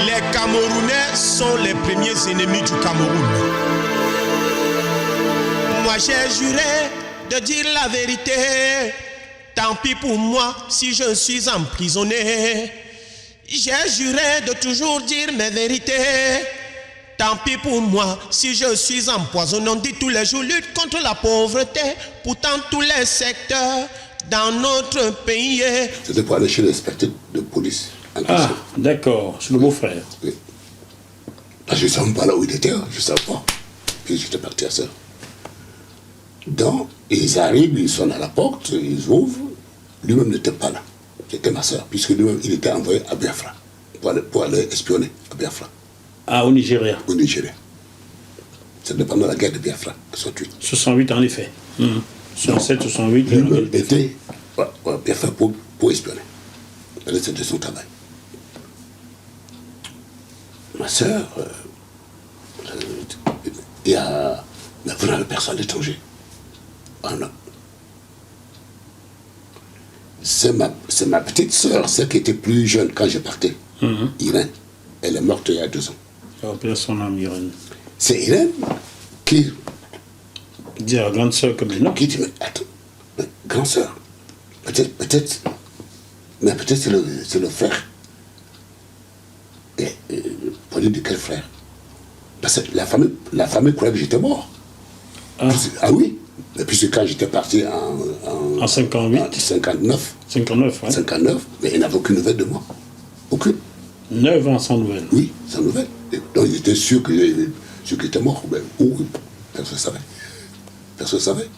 Les Camerounais sont les premiers ennemis du Cameroun. Moi j'ai juré de dire la vérité. Tant pis pour moi si je suis emprisonné. J'ai juré de toujours dire mes vérités. Tant pis pour moi si je suis empoisonné. On dit tous les jours lutte contre la pauvreté. Pourtant tous les secteurs dans notre pays. C'était pour aller chez l'inspecteur de police. Ah, d'accord, c'est le beau-frère. Oui. Je ne savais pas là où il était, je ne savais pas. Puis j'étais parti à ça. Donc, ils arrivent, ils sonnent à la porte, ils ouvrent. Lui-même n'était pas là. C'était ma soeur, puisque lui-même, il était envoyé à Biafra pour aller espionner à Biafra. Ah, au Nigeria. Au Nigeria. C'était pendant la guerre de Biafra, 68. 68, en effet. 67, 68. Lui-même était à Biafra pour espionner. C'était son travail. Ma soeur, il y a vraiment personne à l'étranger. Ah non. C'est ma petite soeur, celle qui était plus jeune quand je partais. Irène. Elle est morte il y a 2 ans. Oh, père son âme, Irène. C'est Irène qui Dis à la grande soeur comme elle, non? dit, mais attends, mais grande soeur, peut-être, mais peut-être c'est le frère. Et pour dire de quel frère? Parce que la famille croyait que j'étais mort. Ah oui. Et puis c'est quand j'étais parti en 58. En 59. 59, ouais. 59, mais il n'avait aucune nouvelle de moi. Aucune. 9 ans sans nouvelles. Oui, sans nouvelle. Et donc il était sûr que j'étais mort. Mais oui, personne ne savait. Personne ne savait.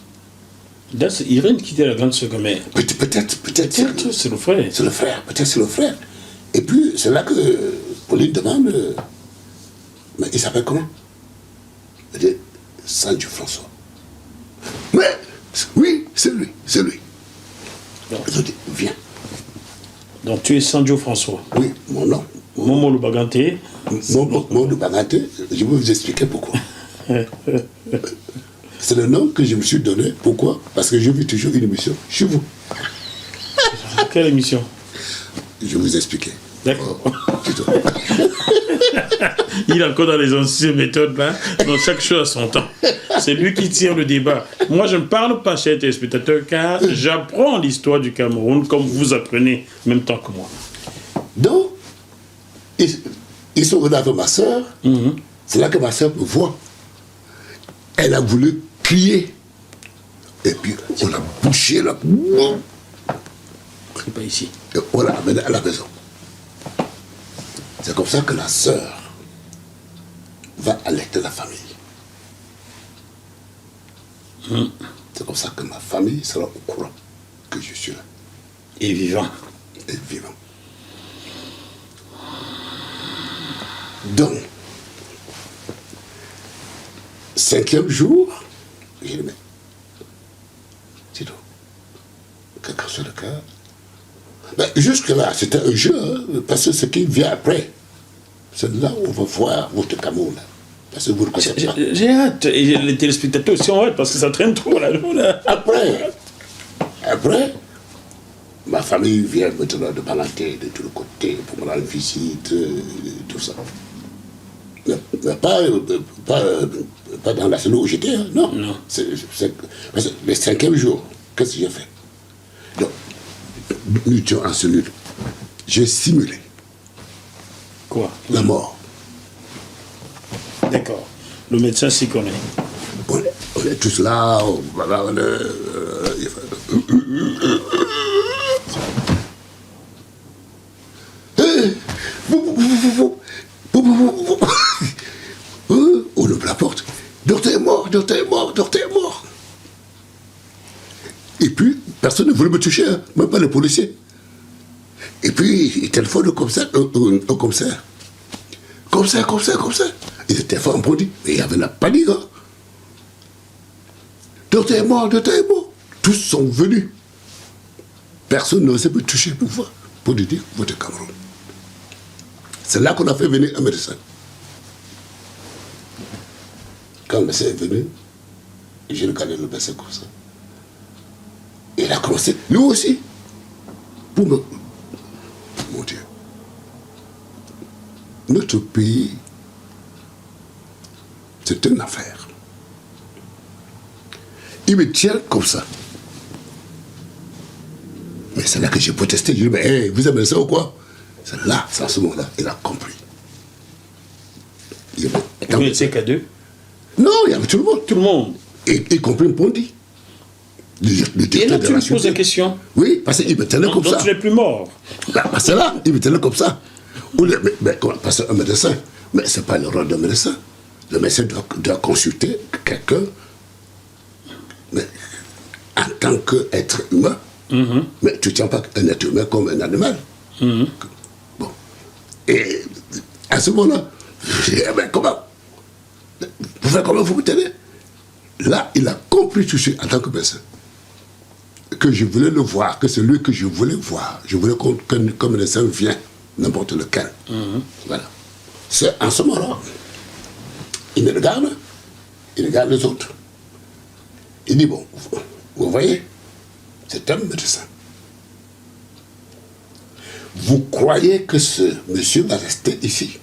C'est Irène qui était la grande soeur comme elle. Peut-être. Peut-être, c'est le frère. C'est le frère, peut-être c'est le frère. Et puis c'est là que Pauline demande, mais il s'appelle comment? Elle dit, Sanju François. Mais, oui, c'est lui. Ils ont dit, viens. Donc tu es Sanjo François. Oui, mon nom. Momo le Baganté. Mon de Baganté, je vais vous expliquer pourquoi. C'est le nom que je me suis donné. Pourquoi? Parce que je vis toujours une émission chez vous. Quelle émission? Je vais vous expliquer. D'accord. Plutôt. Il est encore dans les anciennes méthodes là, dans chaque chose à son temps. C'est lui qui tire le débat. Moi, je ne parle pas, chers téléspectateurs, car j'apprends l'histoire du Cameroun comme vous apprenez en même temps que moi. Donc, ils sont venus avec ma soeur. C'est là que ma soeur me voit. Elle a voulu crier. Et puis, on a bouché là. C'est pas ici. Et on l'a amené à la maison. C'est comme ça que la sœur va alerter la famille. C'est comme ça que ma famille sera au courant que je suis là. Et vivant. Et vivant. Donc, 5e jour, j'ai dit, mais, dis donc, quelqu'un sur le cas. Ben, jusque-là, c'était un jeu, hein, parce que ce qui vient après, c'est là où on va voir votre Cameroun. Parce que vous ne le connaissez pas. J'ai hâte, et les téléspectateurs aussi ont hâte, parce que ça traîne trop là. Après, ma famille vient maintenant de Balanté, de tous les côtés, pour me rendre visite, tout ça. Mais pas dans la cellule où j'étais, hein, non. Parce que le 5e jour, qu'est-ce que j'ai fait? Donc, nous étions en cellule. J'ai simulé. Quoi? La mort. D'accord. Le médecin s'y connaît. On est tous là, voilà, on ouvre la porte. Docteur est mort. Et puis, personne ne voulait me toucher, hein, même pas les policiers. Et puis, il téléphone au commissaire. Comme ça. Il était fort en produit, mais il y avait la panique. Hein. Docteur est mort. Tous sont venus. Personne n'osait me toucher pour lui dire, votre Cameroun. C'est là qu'on a fait venir un médecin. Quand le médecin est venu, j'ai regardé le médecin comme ça. Et il a commencé, lui aussi, pour me... Mon Dieu. notre pays, c'est une affaire. Il me tient comme ça. Mais c'est là que j'ai protesté. Je dis, mais hey, vous aimez ça ou quoi? C'est là, c'est à ce moment-là, il a compris. Vous n'étiez qu'à deux? Non, il y avait tout le monde. Tout le monde. Et y compris Mpondi. Et là, tu lui poses la question. Oui, parce qu'il me tenait comme ça. Donc tu n'es plus mort. Bah, parce que là, il me tenait comme ça. Parce qu'un médecin, mais ce n'est pas le rôle d'un médecin. Le médecin doit consulter quelqu'un, mais en tant qu'être humain. Mais tu ne tiens pas un être humain comme un animal. Bon. Et à ce moment-là, je dis, mais comment? Comment vous me tenez? Là, il a compris tout de suite en tant que médecin que je voulais le voir, que c'est lui que je voulais voir. Je voulais qu'un médecin vienne, n'importe lequel. Voilà. C'est en ce moment-là, il me regarde, il regarde les autres. Il dit, bon, vous voyez, c'est un médecin. Vous croyez que ce monsieur va rester ici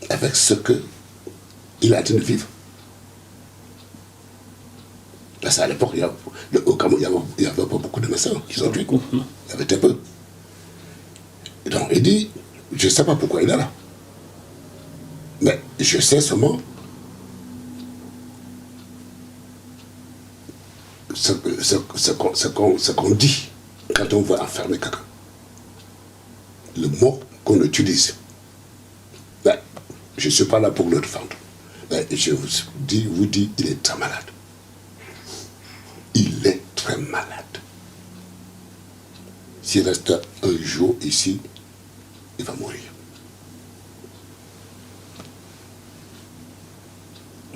avec ce qu'il est en train de vivre? Parce qu'à l'époque, au Cameroun, il n'y avait pas beaucoup de médecins qui sont tués. Il y avait très peu. Et donc, il dit, je ne sais pas pourquoi il est là. Mais je sais seulement ce qu'on dit quand on veut enfermer quelqu'un. Le mot qu'on utilise. Ben, je ne suis pas là pour le défendre. Ben, je vous dis, il est très malade. Il est très malade. S'il reste un jour ici, il va mourir.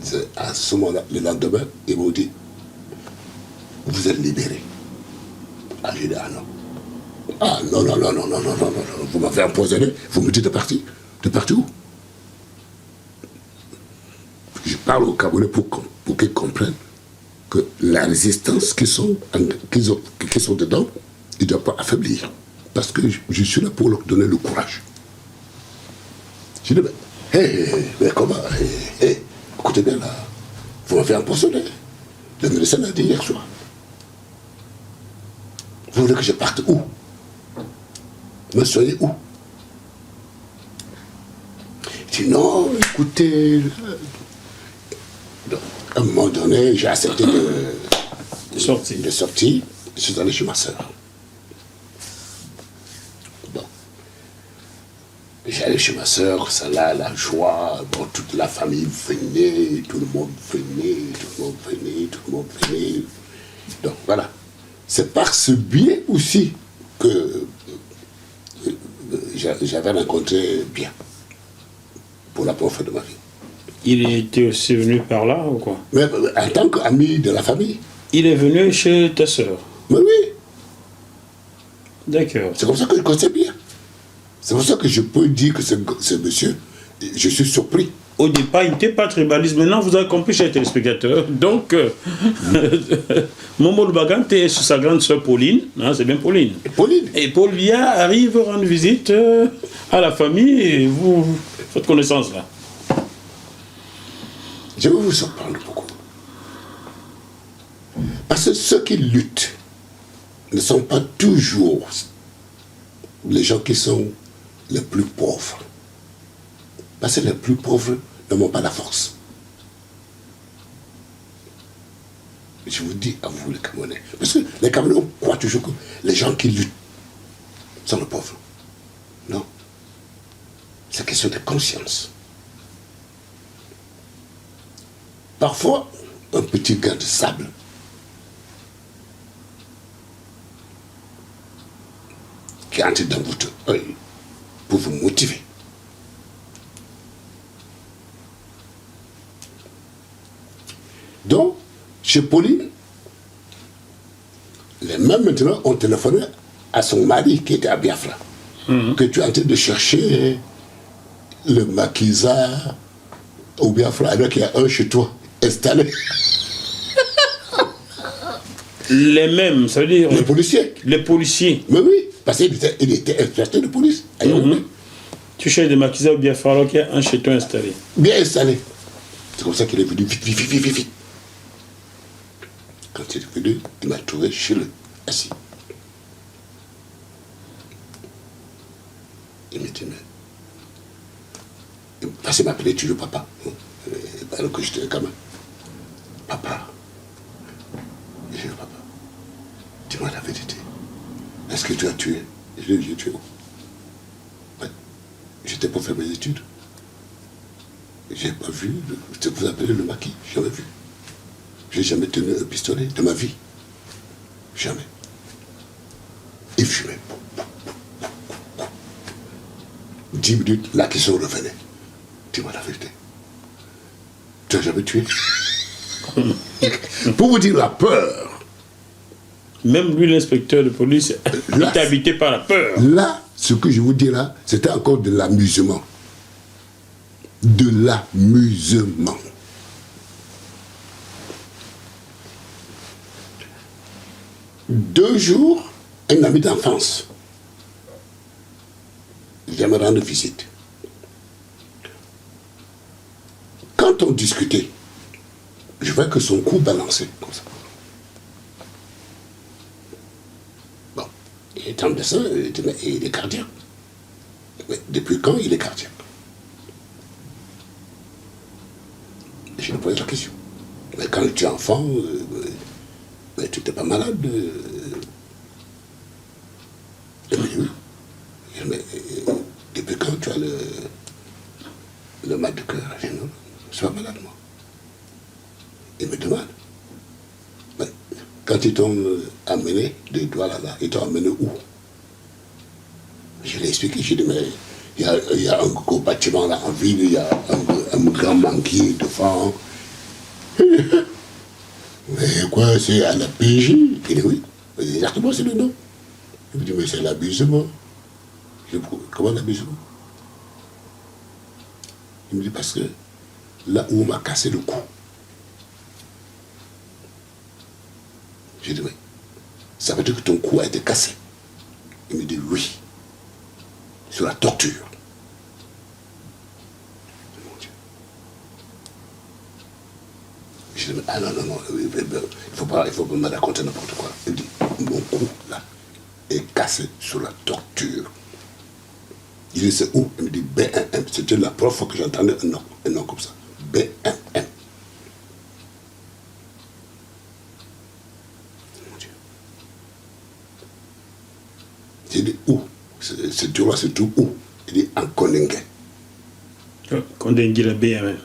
C'est à ce moment-là, le lendemain, ils m'ont dit, vous êtes libéré. Ah, j'ai dit, ah non. Ah non, non, non, non, non, non, non, non, vous m'avez empoisonné, vous me dites de partir. De partir où? Je parle aux Camerounais pour qu'ils comprennent que la résistance qu'ils sont dedans, ils ne doivent pas affaiblir. Parce que je suis là pour leur donner le courage. Je dis, mais comment? Écoutez bien là, vous m'avez empoisonné. Le médecin l'a dit hier soir. Vous voulez que je parte où? Me soyez où? Je dis non, écoutez. Donc, à un moment donné, j'ai accepté de sortir. Je suis allé chez ma soeur. Bon. J'allais chez ma soeur, ça là, la joie, bon, toute la famille venait, tout le monde venait, tout le monde venait, tout le monde venait. Donc voilà. C'est par ce biais aussi que j'avais rencontré bien, pour la première fois de ma vie. Il était aussi venu par là ou quoi? Mais en tant qu'ami de la famille. Il est venu chez ta soeur? Mais oui. D'accord. C'est comme ça que je connais bien. C'est pour ça que je peux dire que ce monsieur, je suis surpris. Au départ, il n'était pas tribaliste. Maintenant, vous avez compris, chers téléspectateurs. Donc, Momo Lubagante est sur sa grande sœur Pauline. Hein, c'est bien Pauline. Pauline. Et Paul Biya arrive rendre visite à la famille et vous faites connaissance là. Je vais vous surprendre beaucoup. Parce que ceux qui luttent ne sont pas toujours les gens qui sont les plus pauvres. Parce que les plus pauvres n'ont pas la force. Je vous dis à vous les Camerounais. Parce que les Camerounais croient toujours que les gens qui luttent sont les pauvres. Non. C'est question de conscience. Parfois, un petit grain de sable qui entre dans votre œil pour vous motiver. Donc, chez Pauline, les mêmes maintenant ont téléphoné à son mari qui était à Biafra, que tu es en train de chercher le maquisa au Biafra, alors qu'il y a un chez toi installé. Les mêmes, ça veut dire... Les policiers. Les policiers. Mais oui, parce qu'il était inspecteur de police. Tu cherches des maquisards ou bien falloir qu'il y ait un chez toi installé. Bien installé. C'est comme ça qu'il est venu vite. Quand il est venu, il m'a trouvé chez lui, assis. Il me dit, mais... Parce qu'il m'appelait toujours papa. Alors que j'étais quand même. Papa. Je dis, papa, dis-moi la vérité. Est-ce que tu as tué? Je lui ai dit, j'ai tué. Ouais. J'étais pour faire mes études. J'ai pas vu ce que vous appelez le maquis. Jamais vu. J'ai jamais tenu un pistolet de ma vie. Jamais. Il fumait. 10 minutes, la question revenait. Dis-moi la vérité. Tu n'as jamais tué? Pour vous dire la peur. Même lui, l'inspecteur de police, il est habité par la peur. Là, ce que je vous dis là, c'était encore de l'amusement. De l'amusement. Deux jours, un ami d'enfance vient me rendre visite. Quand on discutait, je vois que son cou balançait comme ça. Bon, il est en dessin, il est cardiaque. Mais depuis quand il est cardiaque? Je lui pose la question. Mais quand tu es enfant, mais tu n'étais pas malade. Il me dit oui. Mais depuis quand tu as le mal de cœur? Je dis non, je ne suis pas malade moi. Il me demande. Mais quand ils t'ont amené des doigts là, ils t'ont amené où? Je l'ai expliqué, je lui ai dit, mais il y a un gros bâtiment là en ville, il y a un grand banquier devant. Mais quoi, c'est à la PJ? Il dit oui. Exactement, c'est le nom. Il me dit, mais c'est l'abusement. Je dis, comment l'abusement? Il me dit, parce que là où on m'a cassé le cou. J'ai dit, oui. Ça veut dire que ton cou a été cassé. Il me dit, oui. Sur la torture. Mon Dieu. Je dis, ah non, il faut pas me raconter n'importe quoi. Il dit, mon cou, là, est cassé sur la torture. Il dit, c'est où? Il me dit, B1M. C'était la première fois que j'entendais un nom comme ça. B1M. Mon Dieu. J'ai dit, où? Ce jour-là, c'est tout où? Il dit, en Koningue. Koningue, la B1M.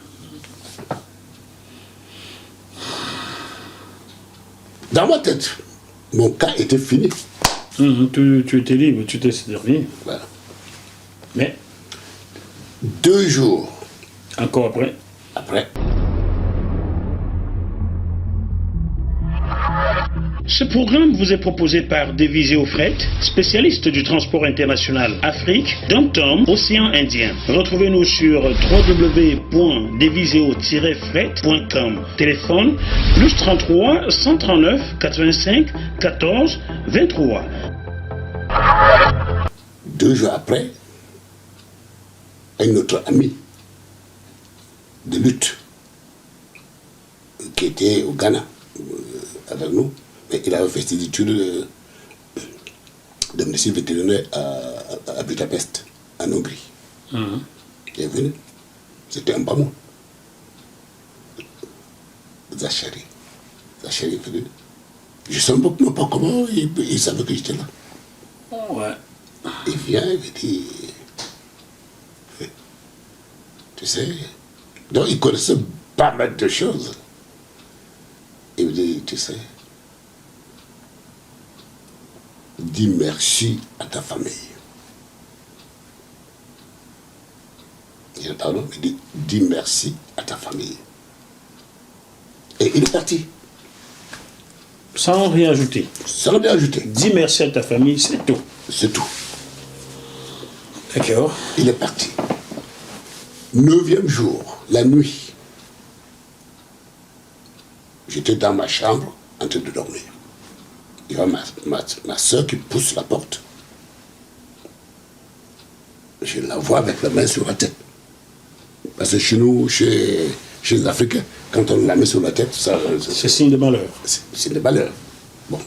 Dans ma tête, mon cas était fini. Tu étais libre, tu t'es servi. Voilà. Mais 2 jours encore après. Ce programme vous est proposé par Deviseo Fret, spécialiste du transport international Afrique, Dom-Tom, Océan Indien. Retrouvez-nous sur www.deviseo-fret.com. Téléphone +33 139 85 14 23. 2 jours après, un autre ami de lutte qui était au Ghana avec nous, mais il avait fait ses études de médecine vétérinaire à Budapest, en Hongrie. Il est venu, c'était un bamou. Zachary est venu. Je ne sais même pas comment il savait que j'étais là. Ouais. Il vient, il me dit, tu sais, donc il connaissait pas mal de choses. Il me dit, tu sais, dis merci à ta famille. Il dit, pardon, il dit, dis merci à ta famille. Et il est parti. Sans rien ajouter. Sans rien ajouter. Dis merci à ta famille, c'est tout. C'est tout. D'accord. Il est parti. 9e jour, la nuit. J'étais dans ma chambre en train de dormir. il y a ma soeur qui pousse la porte. Je la vois avec la main sur la tête. Parce que chez nous, chez les Africains, quand on la met sur la tête, ça... C'est signe de malheur. C'est de malheur. Bon.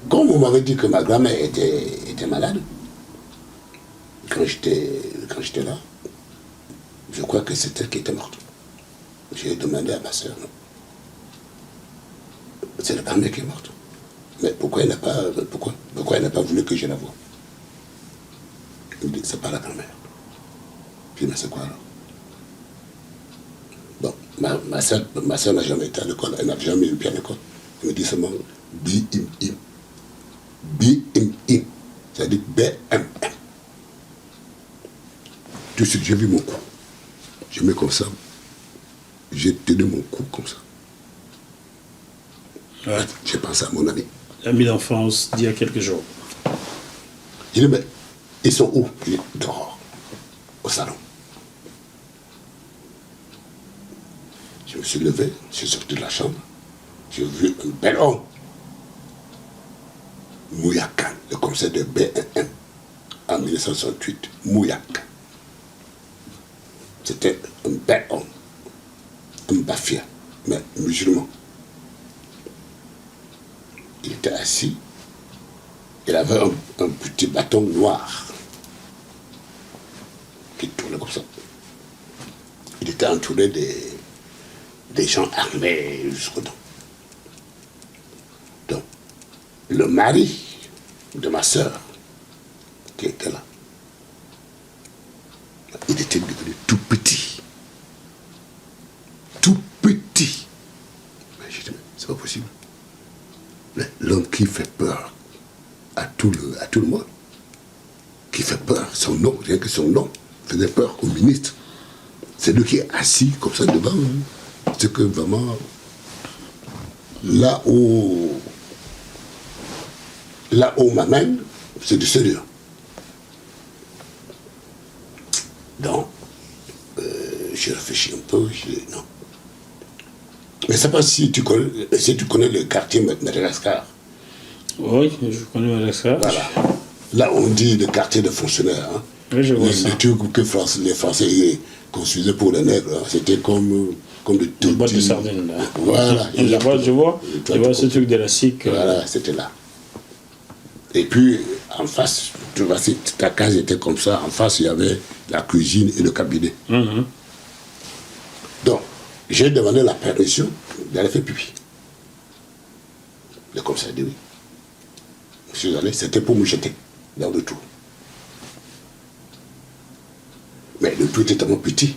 Comme on m'avait dit que ma grand-mère était malade, quand j'étais là, je crois que c'est elle qui était morte. J'ai demandé à ma soeur, non. C'est la grand-mère qui est morte. Mais pourquoi elle n'a pas voulu que je la voie? Il me dit, c'est pas la grand-mère. Je dis, mais c'est quoi alors? Bon, ma soeur n'a jamais été à l'école, elle n'a jamais eu le pied à l'école. Elle me dit seulement B-I-M-I. B-I-M-I. C'est-à-dire B-M-M. Tout de suite, j'ai vu mon cou. Je mets comme ça. J'ai tenu mon cou comme ça. Ouais. J'ai pensé à mon ami. L'ami d'enfance d'il y a quelques jours. Il dit, mais ils sont où? Il dit, dehors, au salon. Je me suis levé, je suis sorti de la chambre. J'ai vu un bel homme. Mouyakan, le commissaire de BNM, en 1968. Mouyakan. C'était un bel homme. Un bafia, mais musulman. Il était assis. Il avait un petit bâton noir qui tournait comme ça. Il était entouré des gens armés jusqu'au dos. Donc, le mari de ma soeur, qui était là, il était devenu tout petit. Tout petit. Mais j'ai dit, mais c'est pas possible. L'homme qui fait peur à tout le monde, qui fait peur, son nom, rien que son nom, faisait peur au ministre. C'est lui qui est assis comme ça devant. C'est que vraiment, là où m'amène, c'est du sérieux. Donc, j'ai réfléchi un peu, j'ai dit non. Mais c'est pas si tu connais le quartier Madagascar. Oui, je connais Madagascar. Voilà. Là, on dit le quartier de fonctionnaires. Hein. Oui, je vois ça. Les trucs que les Français construisaient pour les nègres, hein. C'était comme des Une boîte de sardines, là. Voilà. Je vois ce truc d'élastique. Voilà, c'était là. Et puis, en face, tu vois, ta case était comme ça. En face, il y avait la cuisine et le cabinet. Donc, j'ai demandé la permission d'aller faire pipi. Le commissaire dit oui. Je suis allé, c'était pour me jeter dans le trou. Mais le trou était tellement petit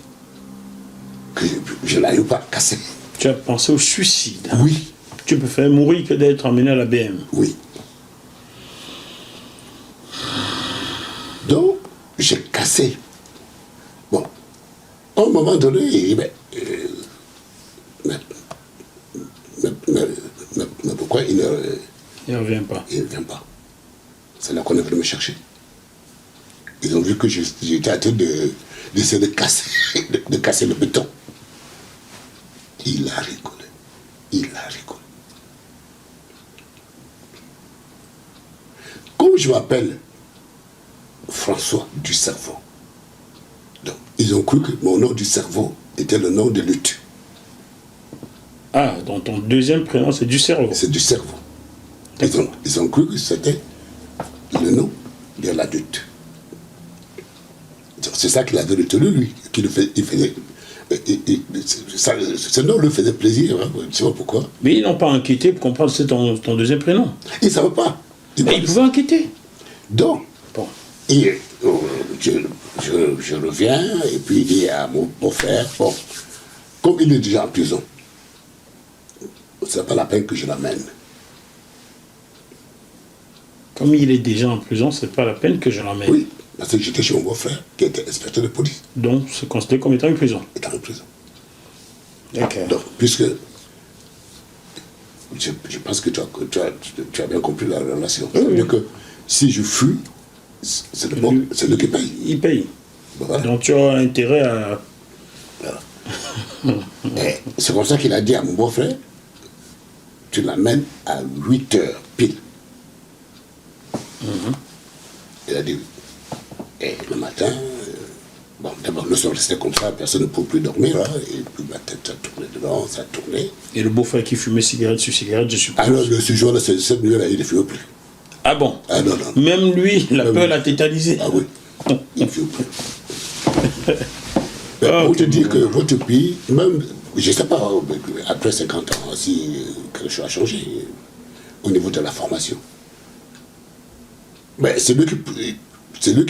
que je n'arrive pas à casser. Tu as pensé au suicide. Oui. Tu préfères mourir que d'être emmené à la BM. Oui. Donc, j'ai cassé. Bon. À un moment donné, mais pourquoi il ne revient pas? Il ne vient pas. C'est là qu'on est venu me chercher. Ils ont vu que j'étais en train d'essayer de casser le béton. Il a rigolé. Il a rigolé. Comme je m'appelle François du Cerveau, donc ils ont cru que mon nom du cerveau était le nom de lutte. Ah, donc ton deuxième prénom, c'est du cerveau. C'est du cerveau. Ils ont cru que c'était le nom de la lutte. C'est ça qu'il avait retenu, lui. Ce nom lui faisait plaisir. Hein, je ne sais pas pourquoi. Mais ils n'ont pas enquêté pour comprendre que c'est ton deuxième prénom. Ils ne savaient pas. Mais ils pouvaient enquêter. Donc, bon. Je reviens et puis il dit à mon beau-frère, bon, comme il est déjà en prison, c'est pas la peine que je l'amène. Comme il est déjà en prison, c'est pas la peine que je l'emmène. Oui, parce que j'étais chez mon beau-frère qui était inspecteur de police. Donc, c'est considéré comme étant en prison. Étant en prison. D'accord. Donc, puisque je pense que tu as bien compris la relation. Oui, C'est-à-dire que si je fuis, c'est lui qui paye. Il paye. Voilà. Donc tu as intérêt à... Voilà. C'est comme ça qu'il a dit à mon beau-frère, tu l'amènes à 8h pile. Il a dit oui. Et le matin, bon, d'abord, nous sommes restés comme ça, personne ne pouvait plus dormir, hein, et puis ma tête, ça tournait devant, ça tournait. Et le beau-frère qui fumait cigarette sur cigarette, je suppose. Alors, ce jour-là, cette nuit-là, il ne fumait plus. Ah bon? Ah non, non. Même lui, la peur l'a tétanisé. Ah oui, il ne fume plus. Mais pour te dire que votre pays, même, je ne sais pas, après 50 ans, si quelque chose a changé au niveau de la formation. Mais c'est lui qui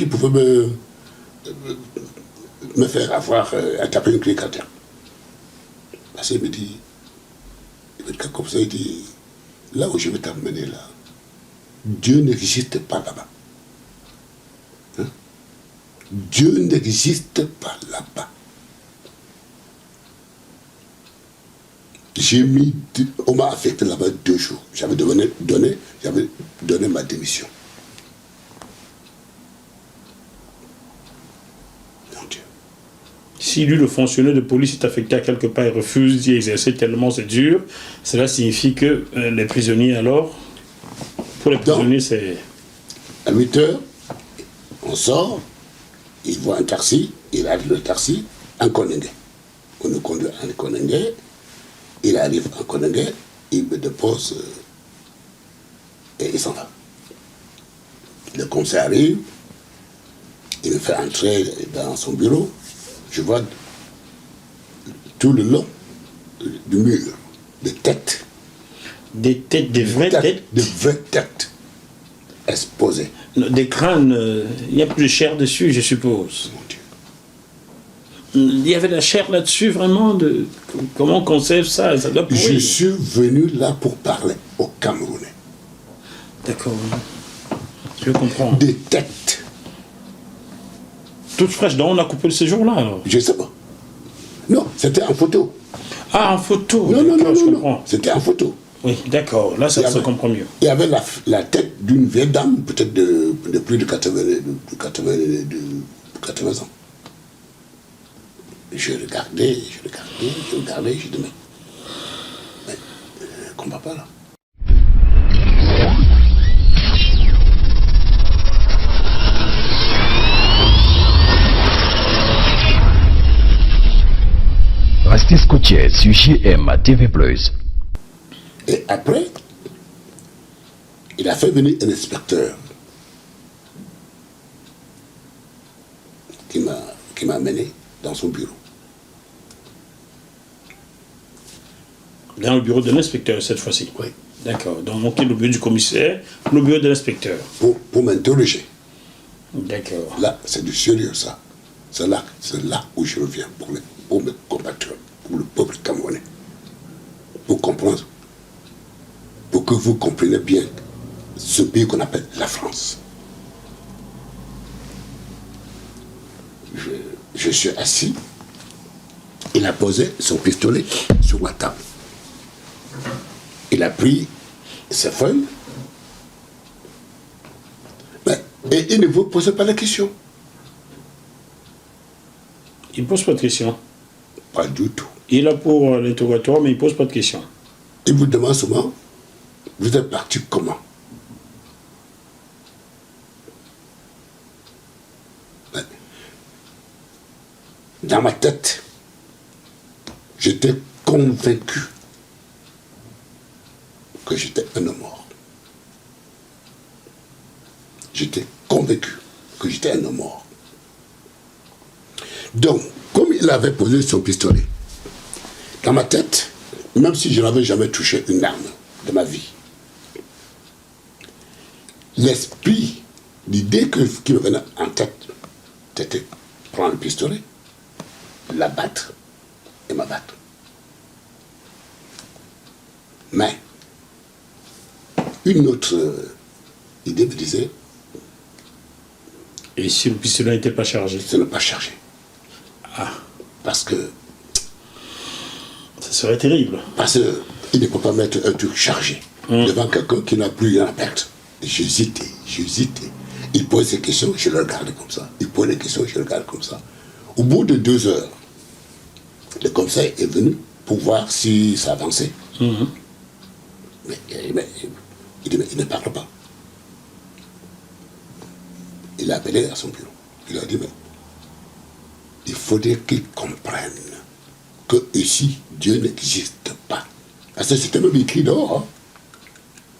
pouvait me faire avoir à taper une clique à terre. Parce qu'il me dit, comme ça, il dit, là où je vais t'amener là, Dieu n'existe pas là-bas. Hein? Dieu n'existe pas là-bas. On m'a affecté là-bas 2 jours. J'avais donné ma démission. Mon Dieu. Si lui, le fonctionnaire de police, est affecté à quelque part et refuse d'y exercer tellement c'est dur, cela signifie que les prisonniers alors, pour les prisonniers, c'est... À 8h, on sort, il voit un taxi, il arrive le taxi, en Koningé. On nous conduit en Koningé, il arrive en Koningé, il me dépose et il s'en va. Le commissaire arrive, il me fait entrer dans son bureau, je vois tout le long du mur, des têtes. Des têtes, des vraies têtes? Des vraies têtes exposées. Des crânes, il n'y a plus de chair dessus, je suppose. Mon Dieu. Il y avait la chair là-dessus, vraiment, de comment on conserve ça, ça doit pourrir. Je suis venu là pour parler aux Camerounais. D'accord, je comprends. Des têtes. Toutes fraîches, donc on a coupé le séjour là alors? Je ne sais pas. Non, c'était en photo. Ah, en photo? Non, non, non, je non, comprends. non. C'était en photo. Oui, d'accord, là ça se comprend mieux. Il y avait la tête d'une vieille dame, peut-être de plus de 80 ans. Je regardais, je dis, mais qu'on ne va pas là. Restez scotché sur JM TV+. Et après, il a fait venir un inspecteur qui m'a amené dans son bureau. Dans le bureau de l'inspecteur cette fois-ci? Oui. D'accord, donc le bureau du commissaire, le bureau de l'inspecteur. Pour m'interroger. D'accord. Là, c'est du sérieux ça. C'est là où je reviens pour mes compatriotes, pour le peuple camerounais. Pour comprendre. Pour que vous compreniez bien ce pays qu'on appelle la France. Je suis assis. Il a posé son pistolet sur la table. Il a pris ses feuilles. Et il ne vous pose pas la question. Il ne pose pas de questions? Pas du tout. Il est là pour l'interrogatoire, mais il ne pose pas de questions. Il vous demande souvent, vous êtes parti comment? Dans ma tête, j'étais convaincu que j'étais un homme mort. J'étais convaincu que j'étais un homme mort. Donc, comme il avait posé son pistolet, dans ma tête, même si je n'avais jamais touché une arme de ma vie, l'esprit, l'idée qui me venait en tête, c'était prendre le pistolet, l'abattre et m'abattre. Mais, une autre idée me disait... Et si le pistolet n'était pas chargé? Ce n'est pas chargé. Ah. Parce que... Ça serait terrible. Parce qu'il ne peut pas mettre un truc chargé devant quelqu'un qui n'a plus rien à perdre. J'hésitais. Il pose des questions, je le regarde comme ça. Il pose des questions, je le regarde comme ça. Au bout de 2 heures, le commissaire est venu pour voir si ça avançait. Mais il ne parle pas. il l'a appelé à son bureau. Il a dit, mais il faudrait qu'ils comprennent que ici, Dieu n'existe pas. Parce que c'était même écrit dehors. Hein.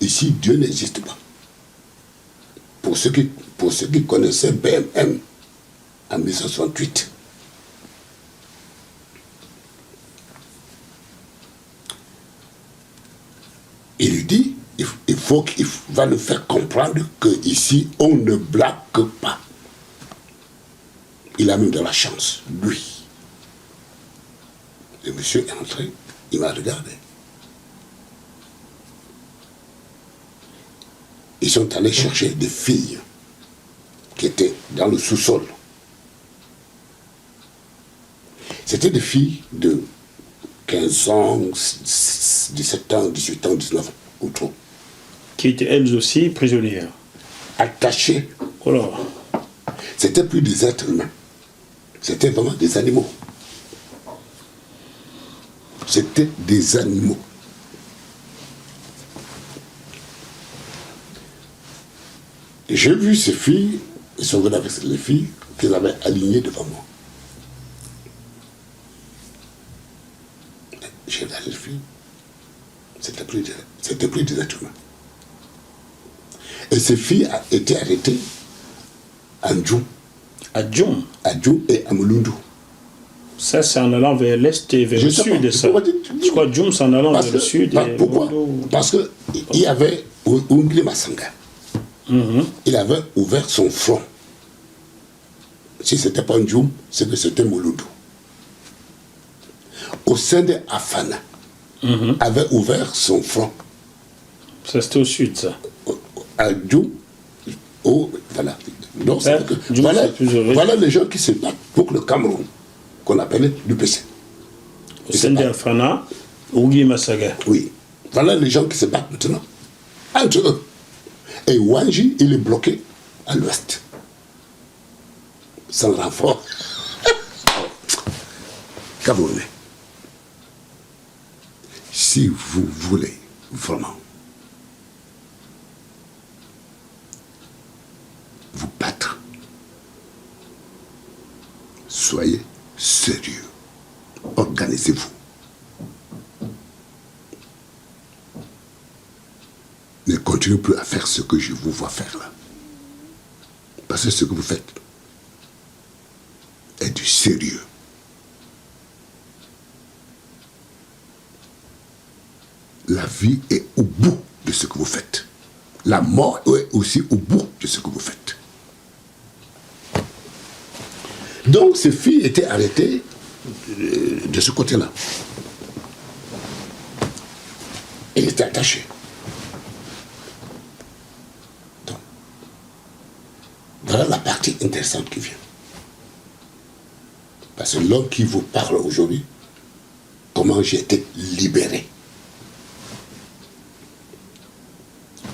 Ici, Dieu n'existe pas. Pour ceux qui connaissaient BMM en 1968. Il lui dit, il va nous faire comprendre qu'ici, on ne blague pas. Il a même de la chance, lui. Le monsieur est entré, il m'a regardé. Ils sont allés chercher des filles qui étaient dans le sous-sol. C'était des filles de 15 ans, 17 ans, 18 ans, 19 ans, ou trop. Qui étaient elles aussi prisonnières. Attachées. Oh là. C'était plus des êtres humains. C'était vraiment des animaux. C'était des animaux. J'ai vu ces filles, ils sont venus avec les filles qu'ils avaient alignées devant moi. J'ai regardé les filles. C'était plus des êtres humains. Et ces filles ont été arrêtées à Ndjoum. À Djoum. À Djoum et à Mulundu. Ça, c'est en allant vers l'est et vers le sud de ça. Je crois que Djoum, c'est en allant vers le sud. Pourquoi? Parce qu'il y avait Ungli Masanga. Il avait ouvert son front. Si ce n'était pas Ndjoum, c'est que c'était Mulundu. Au sein de Afana, avait ouvert son front. Ça, c'était au sud, ça. À Djoum, voilà. Donc, Djoum, voilà les gens qui se battent pour le Cameroun, qu'on appelait l'UPC. Au sein de Afana, Ougui Massaga. Oui. Voilà les gens qui se battent maintenant. Entre eux. Et Wanji, il est bloqué à l'ouest. Sans renfort. Camerounais. Si vous voulez vraiment vous battre, soyez sérieux. Organisez-vous. Ne continuez plus à faire ce que je vous vois faire là. Parce que ce que vous faites est du sérieux. La vie est au bout de ce que vous faites. La mort est aussi au bout de ce que vous faites. Donc ces filles étaient arrêtées de ce côté-là. Elles étaient attachées. Donc, voilà la partie intéressante qui vient. Parce que l'homme qui vous parle aujourd'hui, comment j'ai été libéré.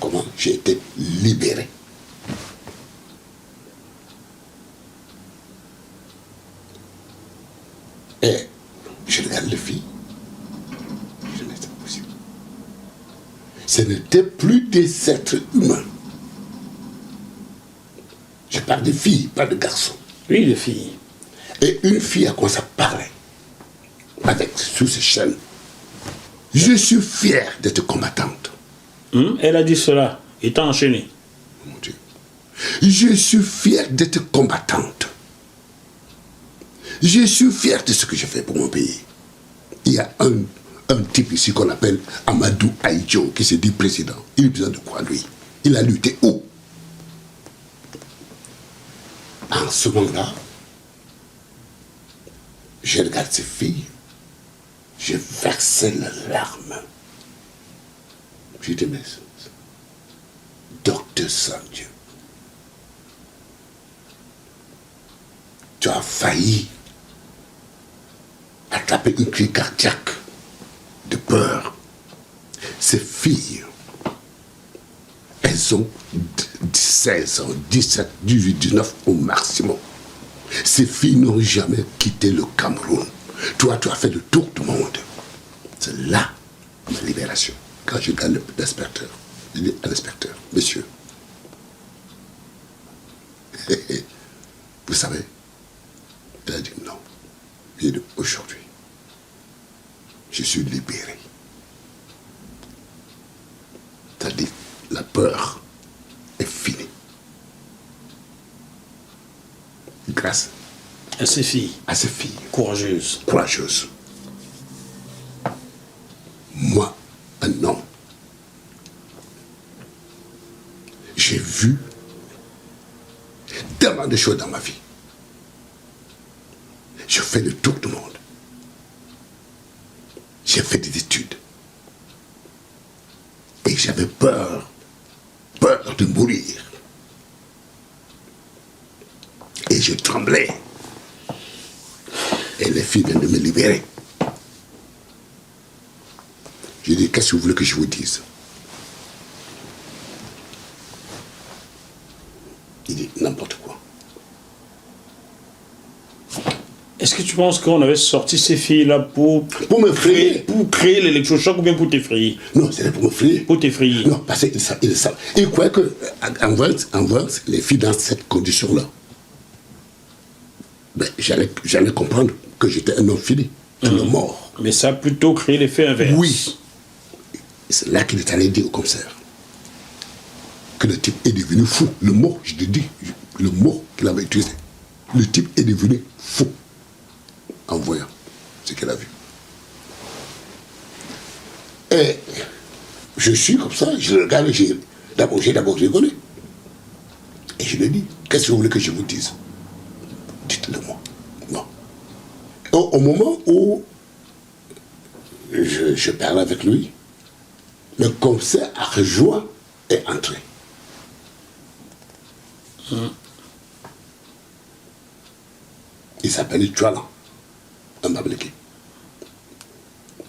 Comment j'ai été libéré. Et je regarde les filles. Je dis, mais c'est pas possible. Ce n'était plus des êtres humains. Je parle de filles, pas de garçons. Oui, les filles. Et une fille a commencé à parler sous ses chaînes. Je suis fier d'être combattante. Elle a dit cela, étant enchaînée. Mon Dieu. Je suis fier d'être combattante. Je suis fier de ce que je fais pour mon pays. Il y a un type ici qu'on appelle Amadou Aïdjo qui se dit président. Il a besoin de quoi, lui? Il a lutté où? En ce moment-là, je regarde ces filles, je versais les larmes. Je dis, mais docteur Saint-Dieu, tu as failli attraper une crise cardiaque de peur. Ces filles, elles ont 16 ans, 17, 18, 19 au maximum. Ces filles n'ont jamais quitté le Cameroun. Toi, tu as fait le tour du monde. C'est là ma libération. Quand je regarde l'inspecteur, je dis à l'inspecteur, monsieur, Vous savez, elle a dit non. Il dit, aujourd'hui, je suis libéré. C'est-à-dire, la peur est finie. Grâce À ses filles. à ces filles Courageuses. courageuses. Moi, un homme, j'ai vu tellement de choses dans ma vie. Je fais le tour du monde. J'ai fait des études. Et j'avais peur de mourir. Et je tremblais. Et les filles viennent de me libérer. Je dis, qu'est-ce que vous voulez que je vous dise? Il dit, n'importe quoi. Est-ce que tu penses qu'on avait sorti ces filles-là pour m'effrayer. pour créer l'électrochoc ou bien pour t'effrayer? Non, c'était pour me frayer. Pour t'effrayer. Non, parce qu'ils savent. Ils croyaient qu'en voyant les filles dans cette condition-là, ben, j'allais comprendre que j'étais un homme fini, un homme mort. Mais ça a plutôt créé l'effet inverse. Oui. C'est là qu'il est allé dire au commissaire que le type est devenu fou. Le mot, je te dis, le mot qu'il avait utilisé. Le type est devenu fou en voyant ce qu'il a vu. Et je suis comme ça, je le regarde, j'ai d'abord rigolé. Et je lui ai dit, qu'est-ce que vous voulez que je vous dise? Dites-le moi. Non. Au moment où je parlais avec lui, le commissaire a rejoint et entré. Il s'appelait Tualan, un Babliki,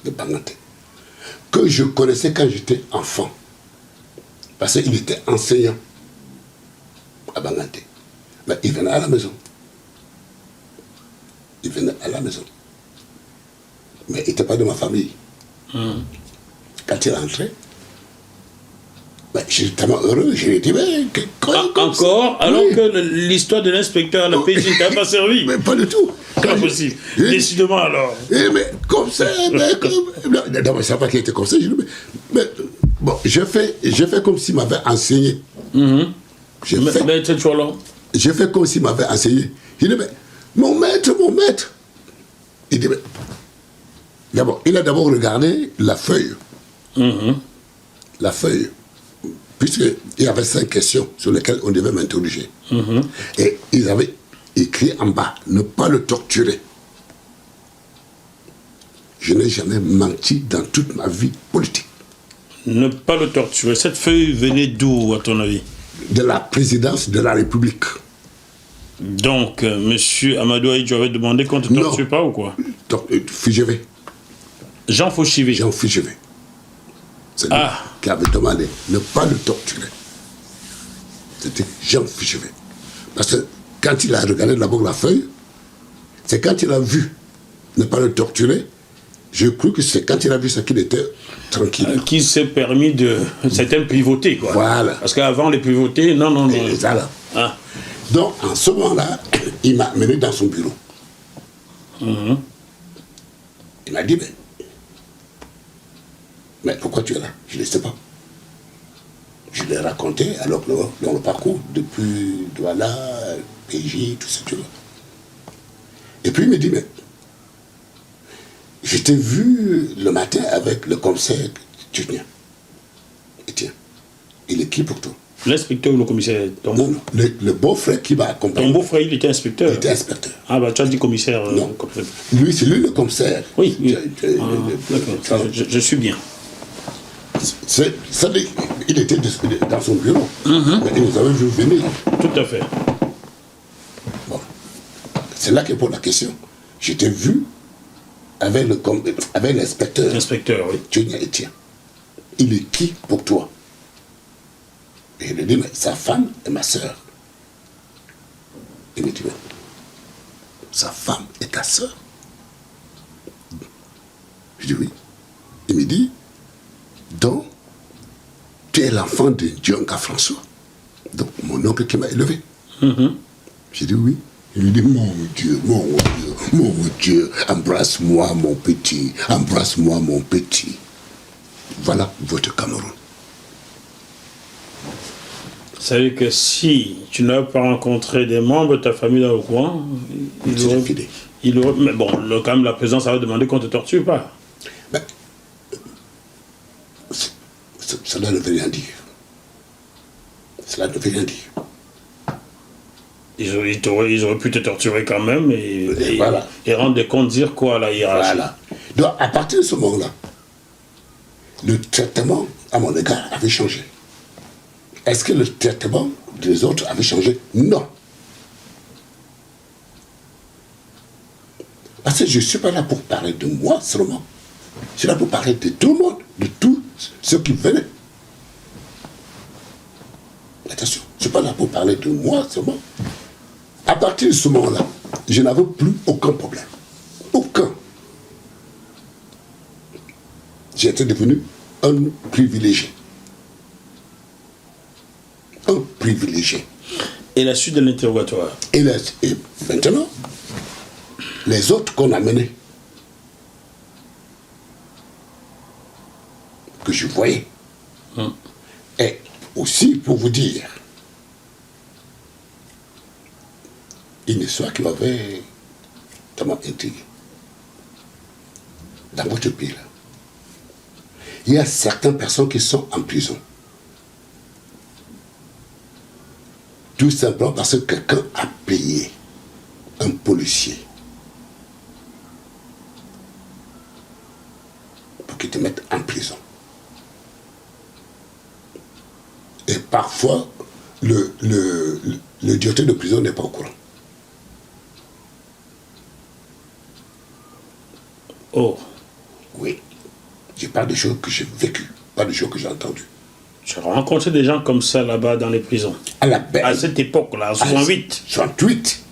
de Banganté, que je connaissais quand j'étais enfant, parce qu'il était enseignant à Banganté. Mais il venait à la maison. Il venait à la maison. Mais il n'était pas de ma famille. Quand il est entré, ben, j'étais tellement heureux, je lui ai dit, mais encore, alors que l'histoire de l'inspecteur à la PJ ne t'a pas servi. Mais pas du tout. Pas possible. Décidément alors. Mais comme ça, d'abord, je ne savais pas qu'il était comme ça. Je dis, mais bon, j'ai fait comme s'il m'avait enseigné. J'ai fait comme s'il m'avait enseigné. Je dis, mais mon maître. Il dit, mais d'abord, il a d'abord regardé la feuille. La feuille. Puisqu'il y avait 5 questions sur lesquelles on devait m'interroger. Et ils avaient écrit en bas, ne pas le torturer. Je n'ai jamais menti dans toute ma vie politique. Ne pas le torturer. Cette feuille venait d'où, à ton avis? De la présidence de la République. Donc, monsieur Amadou Ahidjo avait demandé qu'on ne te torture pas ou quoi? Fugivet. Jean Fauchivet. Jean Fugivet. C'est lui qui avait demandé ne pas le torturer. C'était Jean Fugivet. Parce que quand il a regardé d'abord la feuille, c'est quand il a vu ne pas le torturer, je crois que c'est quand il a vu ça qu'il était tranquille. Qui s'est permis de... C'était un pivoté, quoi. Voilà. Parce qu'avant, les pivotés, non. Et voilà. Ah. Donc, en ce moment-là, il m'a amené dans son bureau. Il m'a dit, mais pourquoi tu es là? Je ne sais pas. Je lui ai raconté, alors dans le parcours, depuis Douala, PJ, tout ça, tu vois. Et puis il me dit, mais je t'ai vu le matin avec le commissaire Etienne. Il est qui pour toi? L'inspecteur ou le commissaire? Non, le beau-frère qui m'a accompagné. Ton beau-frère, il était inspecteur? Il était inspecteur. Ah bah tu as dit commissaire. Non. Lui, c'est lui le commissaire. Oui. D'accord. Je suis bien. Il était dans son bureau. Mais il nous avait vu venir. Tout à fait. Bon. C'est là qu'il pose la question. Je t'ai vu avec l'inspecteur. L'inspecteur, oui. Etienne. Il est qui pour toi? Et je lui dis, mais sa femme est ma sœur. Il me dit, mais sa femme est ta sœur? Je dis oui. Il me dit, donc, tu es l'enfant de Dionga François. Donc, mon oncle qui m'a élevé. J'ai dit oui. Il lui dit, mon Dieu, embrasse-moi mon petit, embrasse-moi mon petit. Voilà votre Cameroun. Ça veut dire que si tu n'as pas rencontré des membres de ta famille dans le coin, il aurait, mais bon, quand même, la présidence va demander qu'on te torture pas. Ben, cela ne veut rien dire. Cela ne veut rien dire. Ils auraient pu te torturer quand même et voilà. Et rendre des comptes, dire quoi à la hiérarchie. Voilà. Donc, à partir de ce moment-là, le traitement à mon égard avait changé. Est-ce que le traitement des autres avait changé? Non. Parce que je ne suis pas là pour parler de moi seulement. Je suis là pour parler de tout le monde, de tous ceux qui venaient. Attention, je ne suis pas là pour parler de moi seulement. À partir de ce moment-là, je n'avais plus aucun problème. Aucun. J'étais devenu un privilégié. Un privilégié. Et la suite de l'interrogatoire? Et maintenant, les autres qu'on a menés, que je voyais, et aussi pour vous dire, une histoire qui m'avait tellement intrigué. Dans votre pays, là, il y a certaines personnes qui sont en prison. Tout simplement parce que quelqu'un a payé un policier pour qu'il te mette en prison. Et parfois, le directeur de prison n'est pas au courant. Oh. Oui. Je parle des choses que j'ai vécues, pas des choses que j'ai entendues. Tu as rencontré des gens comme ça là-bas dans les prisons? À cette époque-là, en 68. 68.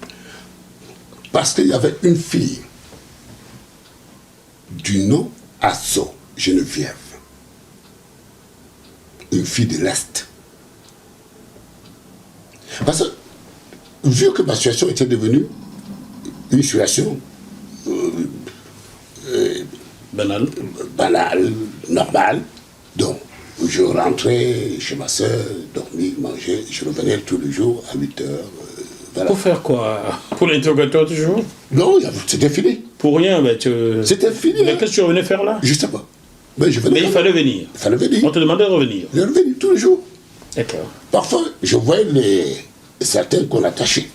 Parce qu'il y avait une fille du nom Asso, Geneviève. Une fille de l'Est. Parce que, vu que ma situation était devenue une situation banale, normale, donc je rentrais chez ma soeur, dormir, manger, je revenais tous les jours à 8 heures. Voilà. Pour faire quoi? Pour l'interrogatoire toujours? Non, c'était fini. Pour rien, mais c'était fini. Mais qu'est-ce que tu revenais faire là? Je ne sais pas. Mais il fallait venir. Il fallait venir. On te demandait de revenir. Je revenais tous les jours. D'accord. Parfois, je voyais certains qu'on attachait.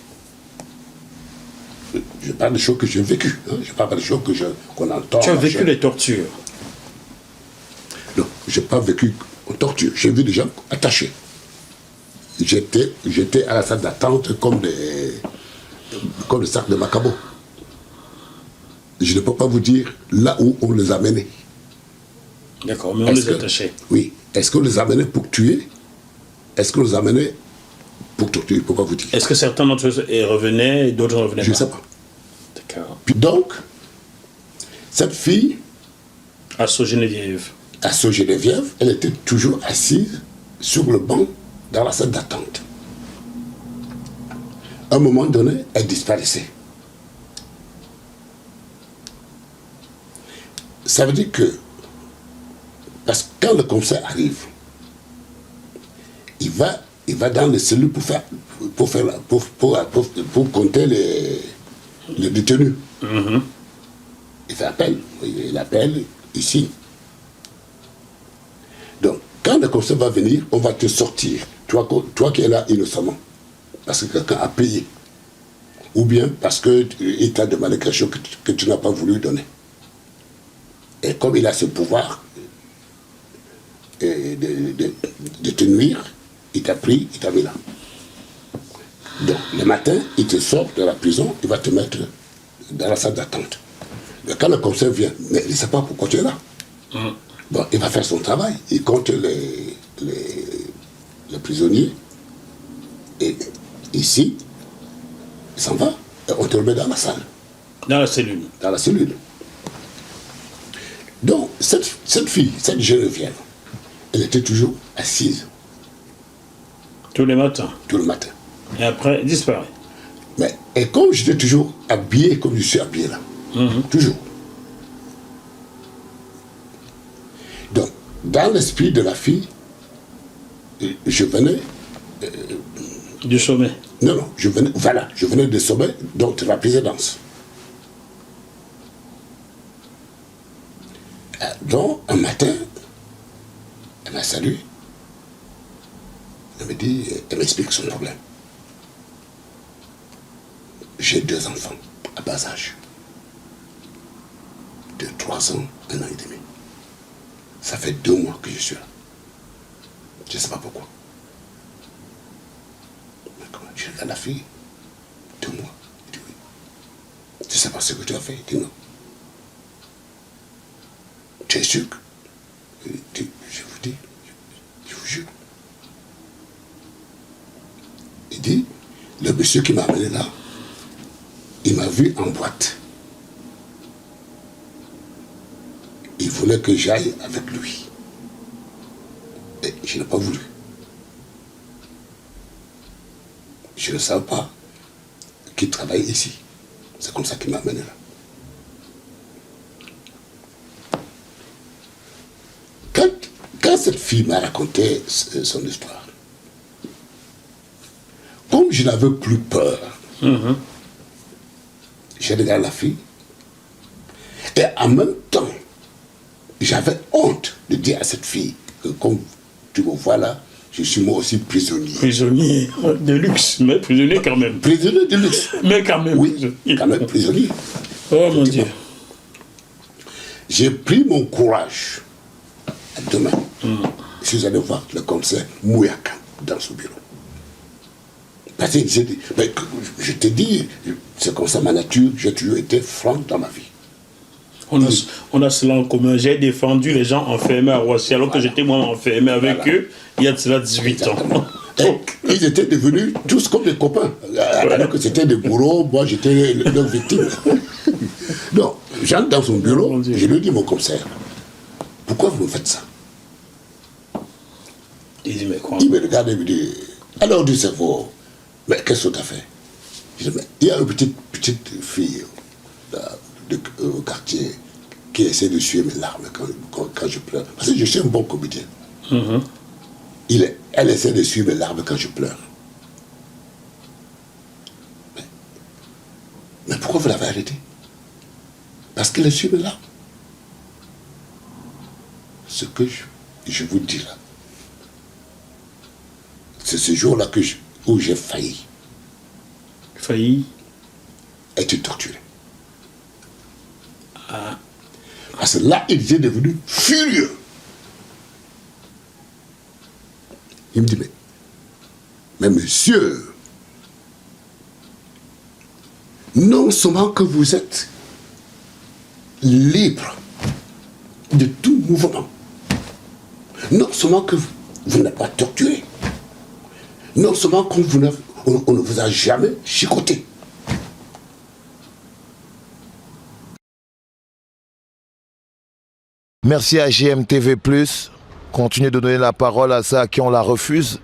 Je parle des choses que j'ai vécues. Hein. Je parle pas des choses qu'on entend. Tu as vécu les tortures? Non, je n'ai pas vécu en torture. J'ai vu des gens attachés. J'étais à la salle d'attente comme des sacs de Macabo. Je ne peux pas vous dire là où on les a menés. D'accord, mais on les attachait. Oui. Est-ce qu'on les a menés pour tuer? Est-ce qu'on les a menés pour torturer? Je ne peux pas vous dire. Est-ce que certains d'entre eux revenaient et d'autres ne revenaient pas? Je ne sais pas. D'accord. Puis donc, cette fille, Asso Geneviève, elle était toujours assise sur le banc dans la salle d'attente. À un moment donné, elle disparaissait. Ça veut dire que, parce que quand le commissaire arrive, il va dans les cellules pour compter les détenus. Il fait appel. Il appelle ici. Donc, quand le commissaire va venir, on va te sortir. Toi qui es là innocemment. Parce que quelqu'un a payé. Ou bien parce qu'il t'a demandé quelque chose que tu n'as pas voulu donner. Et comme il a ce pouvoir de te nuire, il t'a pris, il t'a mis là. Donc, le matin, il te sort de la prison, il va te mettre dans la salle d'attente. Mais quand le commissaire vient, mais il ne sait pas pourquoi tu es là. Bon, il va faire son travail, il compte les prisonniers, et ici, il s'en va, et on te remet dans la salle. Dans la cellule. Dans la cellule. Donc, cette fille, cette Geneviève, elle était toujours assise. Tous les matins? Tout le matin. Et après, il disparaît. Mais, et comme j'étais toujours habillé comme je suis habillé là, toujours. Donc, dans l'esprit de la fille, je venais... Du sommet. Non, je venais de sommet, donc de la présidence. Donc, un matin, elle m'a salué. Elle me dit, elle m'explique son problème. J'ai 2 enfants à bas âge. De 3 ans, 1 an et demi. Ça fait 2 mois que je suis là. Je ne sais pas pourquoi. Je regarde la fille. 2 mois. Je dis oui. Tu ne sais pas ce que tu as fait? Il dit non. Tu es sûr? Je vous dis, je vous jure. Il dit, le monsieur qui m'a amené là, il m'a vu en boîte. Il voulait que j'aille avec lui. Et je n'ai pas voulu. Je ne savais pas qu'il travaille ici. C'est comme ça qu'il m'a amené là. Quand cette fille m'a raconté son histoire, comme je n'avais plus peur, j'ai regardé la fille et en même temps, j'avais honte de dire à cette fille que comme tu me vois là, je suis moi aussi prisonnier. Prisonnier de luxe, mais prisonnier quand même. Prisonnier de luxe. Mais quand même. Oui, prisonnier. quand même prisonnier. Oh mon Dieu. J'ai pris mon courage. Demain, je suis allé voir le commissaire Mouyaka dans son bureau. Parce que je te dis, c'est comme ça ma nature, j'ai toujours été franc dans ma vie. On a cela en commun. J'ai défendu les gens enfermés à Roissy alors que j'étais moi enfermé avec eux il y a de cela 18 ans. Ils étaient devenus tous comme des copains. Alors que c'était des bourreaux, moi j'étais leur victime. Donc, j'entre dans son bureau, je lui dis, mon commissaire, pourquoi vous me faites ça? Il dit, mais quoi? Il me regarde et me dit, alors du cerveau, mais qu'est-ce que tu as fait? Je dis, mais il y a une petite fille au quartier qui essaie de suivre mes larmes quand je pleure. Parce que je suis un bon comédien. Elle essaie de suivre mes larmes quand je pleure. Mais pourquoi vous l'avez arrêté? Parce qu'elle suit mes larmes. Ce que je vous dis là, c'est ce jour-là où j'ai failli. Failli être torturé. Parce que là, il est devenu furieux. Il me dit, mais monsieur, non seulement que vous êtes libre de tout mouvement, non seulement que vous n'êtes pas torturé, non seulement qu'on on ne vous a jamais chicoté. Merci à GMTV+. Continuez de donner la parole à ceux à qui on la refuse.